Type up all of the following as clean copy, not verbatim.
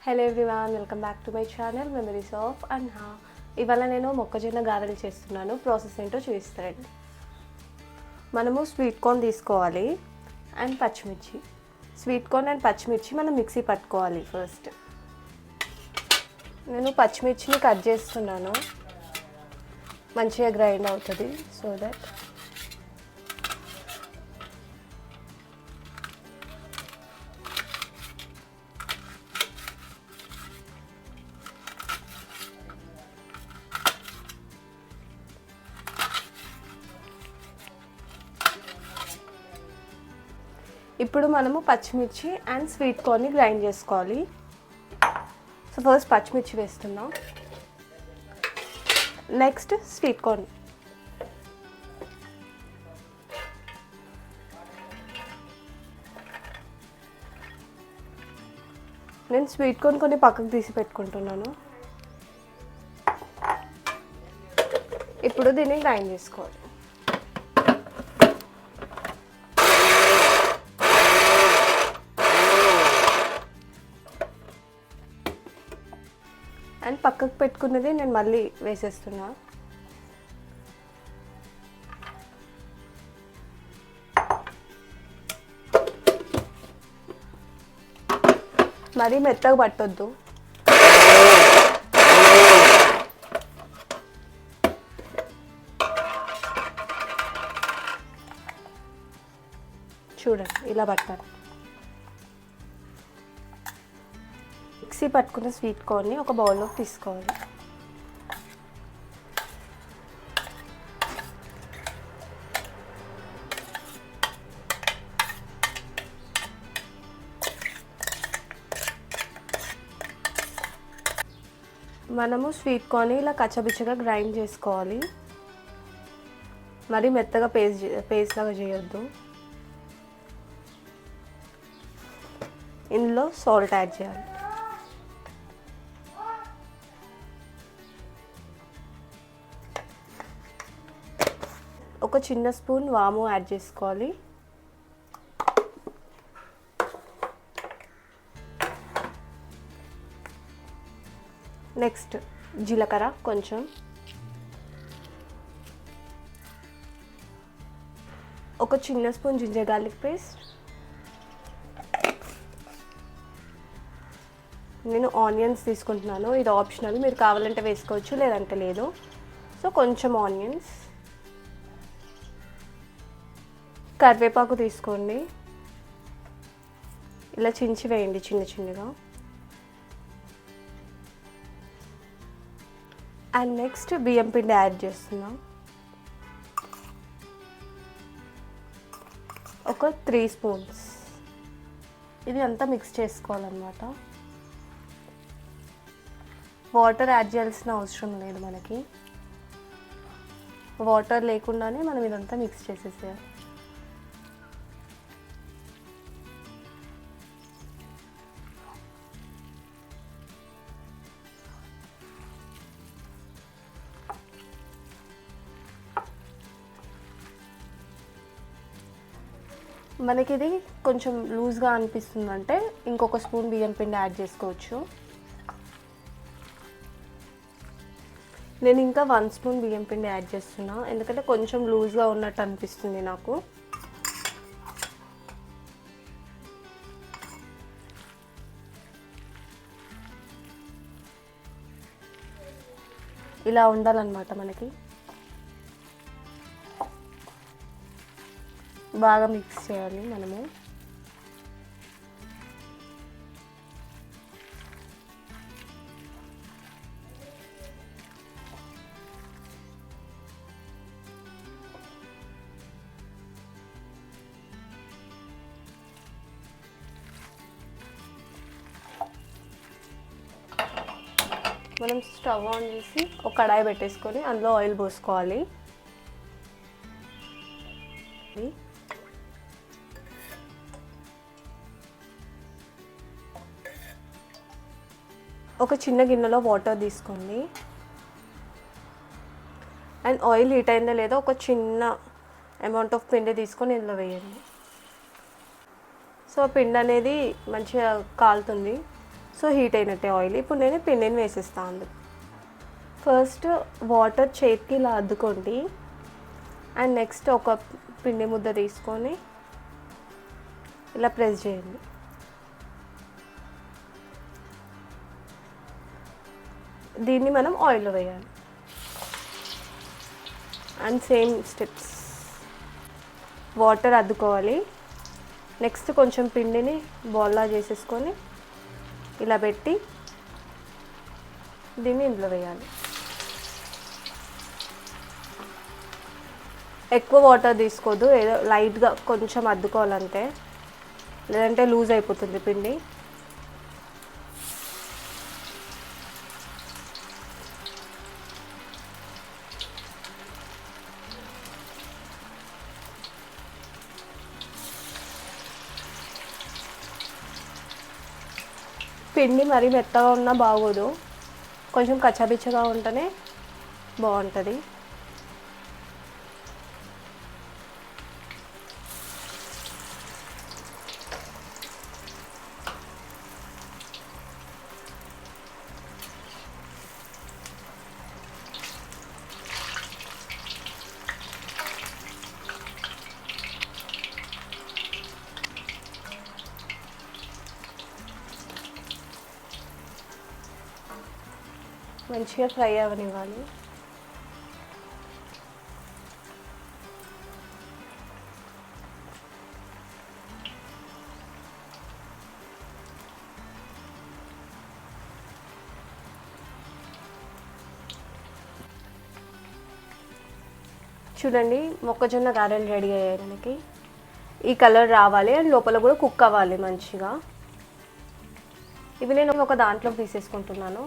Hello everyone, welcome back to my channel memories of Anha. ఇవాళ నేను మొక్కజొన్న గారెలు చేస్తున్నాను. ప్రాసెస్ ఏంటో చూపిస్తారండి. మనము స్వీట్ కార్న్ తీసుకోవాలి అండ్ పచ్చిమిర్చి. స్వీట్ కార్న్ అండ్ పచ్చిమిర్చి మనం మిక్సీ పట్టుకోవాలి. ఫస్ట్ నేను పచ్చిమిర్చిని కట్ చేస్తున్నాను, మంచిగా గ్రైండ్ అవుతుంది. సో దట్ ఇప్పుడు మనము పచ్చిమిర్చి అండ్ స్వీట్ కార్న్ని గ్రైండ్ చేసుకోవాలి. సో ఫస్ట్ పచ్చిమిర్చి వేస్తున్నాం, నెక్స్ట్ స్వీట్ కార్న్. నేను స్వీట్ కార్న్ కొన్ని పక్కకు తీసి పెట్టుకుంటున్నాను. ఇప్పుడు దీన్ని గ్రైండ్ చేసుకోవాలి. అండ్ పక్కకు పెట్టుకున్నది నేను మళ్ళీ వేసేస్తున్నా. మరీ మెత్తగా పట్టొద్దు. చూడండి, ఇలా పట్టాలి. మిక్సీ పట్టుకున్న స్వీట్ కార్న్ని ఒక బౌల్లోకి తీసుకోవాలి. మనము స్వీట్ కార్న్ని ఇలా కచ్చబిచ్చగా గ్రైండ్ చేసుకోవాలి. మరి మెత్తగా పేస్ట్ లాగా చేయొద్దు. ఇందులో సాల్ట్ యాడ్ చేయాలి. ఒక చిన్న స్పూన్ వాము యాడ్ చేసుకోవాలి. నెక్స్ట్ జీలకర్ర కొంచెం, ఒక చిన్న స్పూన్ జింజర్ గార్లిక్ పేస్ట్. నేను ఆనియన్స్ తీసుకుంటున్నాను, ఇది ఆప్షనల్, మీరు కావాలంటే వేసుకోవచ్చు లేదంటే లేదు. సో కొంచెం ఆనియన్స్, కరివేపాకు తీసుకోండి, ఇలా చించి వేయండి చిన్న చిన్నగా. అండ్ నెక్స్ట్ బియ్యం పిండి యాడ్ చేస్తున్నాం, ఒక 3 స్పూన్స్. ఇది అంతా మిక్స్ చేసుకోవాలన్నమాట. వాటర్ యాడ్ చేయాల్సిన అవసరం లేదు మనకి. వాటర్ లేకుండానే మనం ఇదంతా మిక్స్ చేసేసేయాలి. మనకి ఇది కొంచెం లూజ్గా అనిపిస్తుందంటే ఇంకొక స్పూన్ బియ్యం పిండి యాడ్ చేసుకోవచ్చు. నేను ఇంకా 1 స్పూన్ బియ్యం పిండి యాడ్ చేస్తున్నా, ఎందుకంటే కొంచెం లూజ్గా ఉన్నట్టు అనిపిస్తుంది నాకు. ఇలా ఉండాలన్నమాట మనకి. బాగా మిక్స్ చేయాలి మనము. మనం స్టవ్ ఆన్ చేసి ఒక కడాయి పెట్టేసుకొని అందులో ఆయిల్ పోసుకోవాలి. ఒక చిన్న గిన్నెలో వాటర్ తీసుకోండి అండ్ ఆయిల్ హీట్ అయిందో లేదో ఒక చిన్న అమౌంట్ ఆఫ్ పిండి తీసుకొని ఇందులో వేయండి. సో పిండి అనేది మంచిగా కాలుతుంది. సో హీట్ అయినట్టే ఆయిల్. ఇప్పుడు నేను పిండిని వేసేస్తాను. ఫస్ట్ వాటర్ చేతికి ఇలా అద్దుకోండి. అండ్ నెక్స్ట్ ఒక పిండి ముద్ద తీసుకొని ఇలా ప్రెస్ చేయండి. దీన్ని మనం ఆయిల్లో వేయాలి. And same steps. వాటర్ అద్దుకోవాలి. నెక్స్ట్ కొంచెం పిండిని బాల్లా చేసేసుకొని ఇలా పెట్టి దీన్ని ఇందులో వేయాలి. ఎక్కువ వాటర్ తీసుకోవద్దు, ఏదో లైట్గా కొంచెం అద్దుకోవాలంటే, లేదంటే లూజ్ అయిపోతుంది పిండి. పిండి మరీ మెత్తగా ఉన్నా బాగోదు, కొంచెం కచ్చాపిచ్చగా ఉంటేనే బాగుంటుంది. మంచిగా ఫ్రై అవ్వనివ్వాలి. చూడండి, మొక్కజొన్న గారెలు రెడీ అయ్యాయి మనకి. ఈ కలర్ రావాలి అండ్ లోపల కూడా కుక్ అవ్వాలి మంచిగా. ఇవి నేను ఒక దాంట్లో తీసేసుకుంటున్నాను.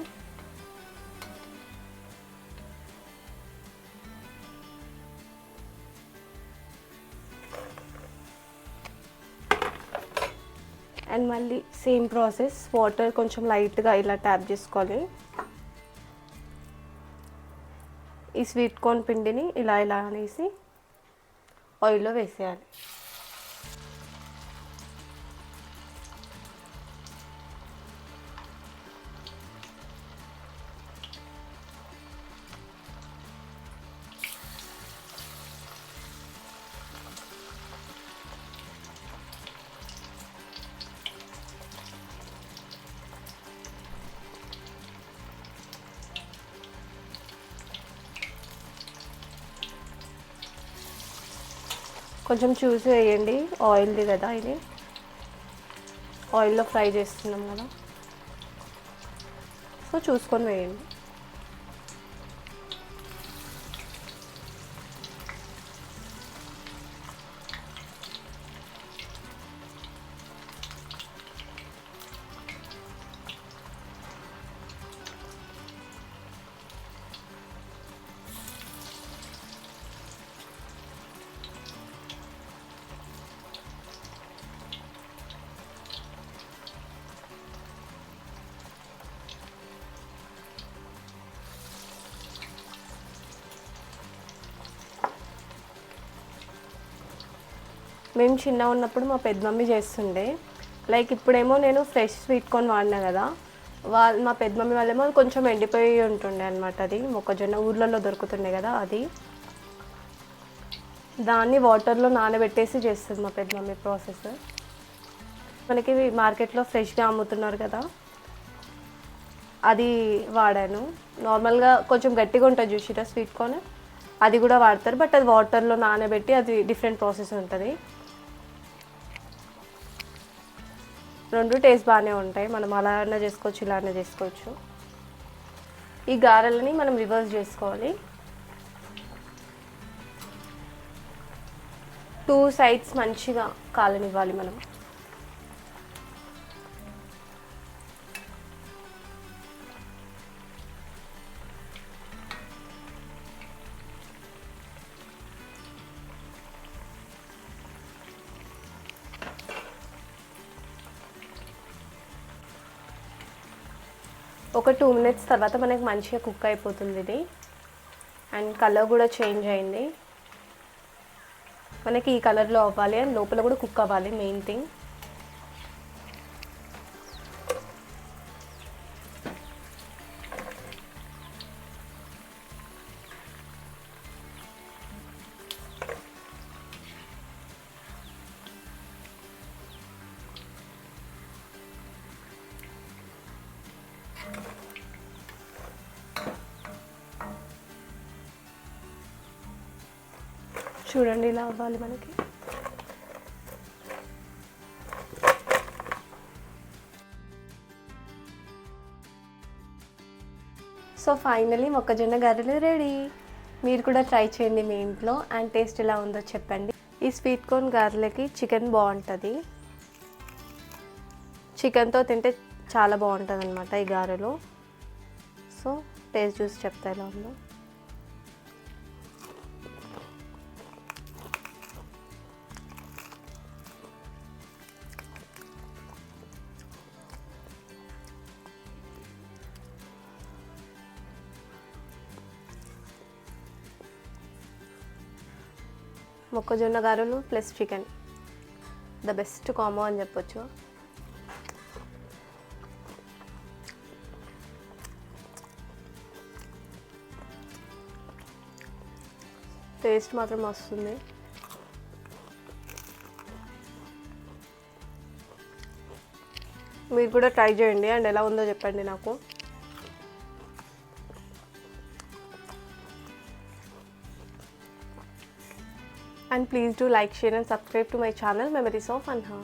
అండ్ మళ్ళీ సేమ్ ప్రాసెస్, వాటర్ కొంచెం లైట్గా ఇలా ట్యాప్ చేసుకోవాలి. ఈ స్వీట్ కార్న్ పిండిని ఇలా ఇలా అనేసి ఆయిల్లో వేసేయాలి. కొంచెం చూసి వేయండి, ఆయిల్ది కదా ఇది, ఆయిల్లో ఫ్రై చేస్తున్నాం కదా, సో చూసుకొని వేయండి. మేము చిన్న ఉన్నప్పుడు మా పెద్ద మమ్మీ చేస్తుండే, లైక్ ఇప్పుడేమో నేను ఫ్రెష్ స్వీట్ కార్న్ వాడినా కదా, మా పెద్ద మమ్మీ వాళ్ళేమో కొంచెం ఎండిపోయి ఉంటుండే అనమాట. అది మొక్కజొన్న ఊర్లలో దొరుకుతుండే కదా, అది దాన్ని వాటర్లో నానబెట్టేసి చేస్తుంది మా పెద్ద మమ్మీ ప్రాసెస్. మనకి మార్కెట్లో ఫ్రెష్గా అమ్ముతున్నారు కదా, అది వాడాను. నార్మల్గా కొంచెం గట్టిగా ఉంటుంది చూసిరా స్వీట్ కార్న్, అది కూడా వాడతారు, బట్ అది వాటర్లో నానబెట్టి అది డిఫరెంట్ ప్రాసెస్ ఉంటుంది. రెండు టేస్ట్ బాగానే ఉంటాయి, మనం అలా అయినా చేసుకోవచ్చు, ఇలా అయినా చేసుకోవచ్చు. ఈ గారెలని మనం రివర్స్ చేసుకోవాలి. 2 సైడ్స్ మంచిగా కాలనివ్వాలి మనం. ఒక 2 మినిట్స్ తర్వాత మనకి మంచిగా కుక్ అయిపోతుంది ఇది. అండ్ కలర్ కూడా చేంజ్ అయింది. మనకి ఈ కలర్లో అవ్వాలి అండ్ లోపల కూడా కుక్ అవ్వాలి, మెయిన్ థింగ్. చూడండి ఇలా అవ్వాలి మనకి. సో ఫైనలీ మొక్కజొన్న గారెలు రెడీ. మీరు కూడా ట్రై చేయండి మీ ఇంట్లో అండ్ టేస్ట్ ఎలా ఉందో చెప్పండి. ఈ స్వీట్ కార్న్ గారెలకి చికెన్ బాగుంటుంది, చికెన్తో తింటే చాలా బాగుంటుంది అనమాట ఈ గారెలు. సో టేస్ట్ చూసి చెప్తా ఎలా ఉందో. మొక్కజొన్న గారెలు plus chicken the best combo అని చెప్పొచ్చు. టేస్ట్ మాత్రం వస్తుంది. మీరు కూడా ట్రై చేయండి అండ్ ఎలా ఉందో చెప్పండి నాకు. And please do like, share and subscribe to my channel Memories of Anha.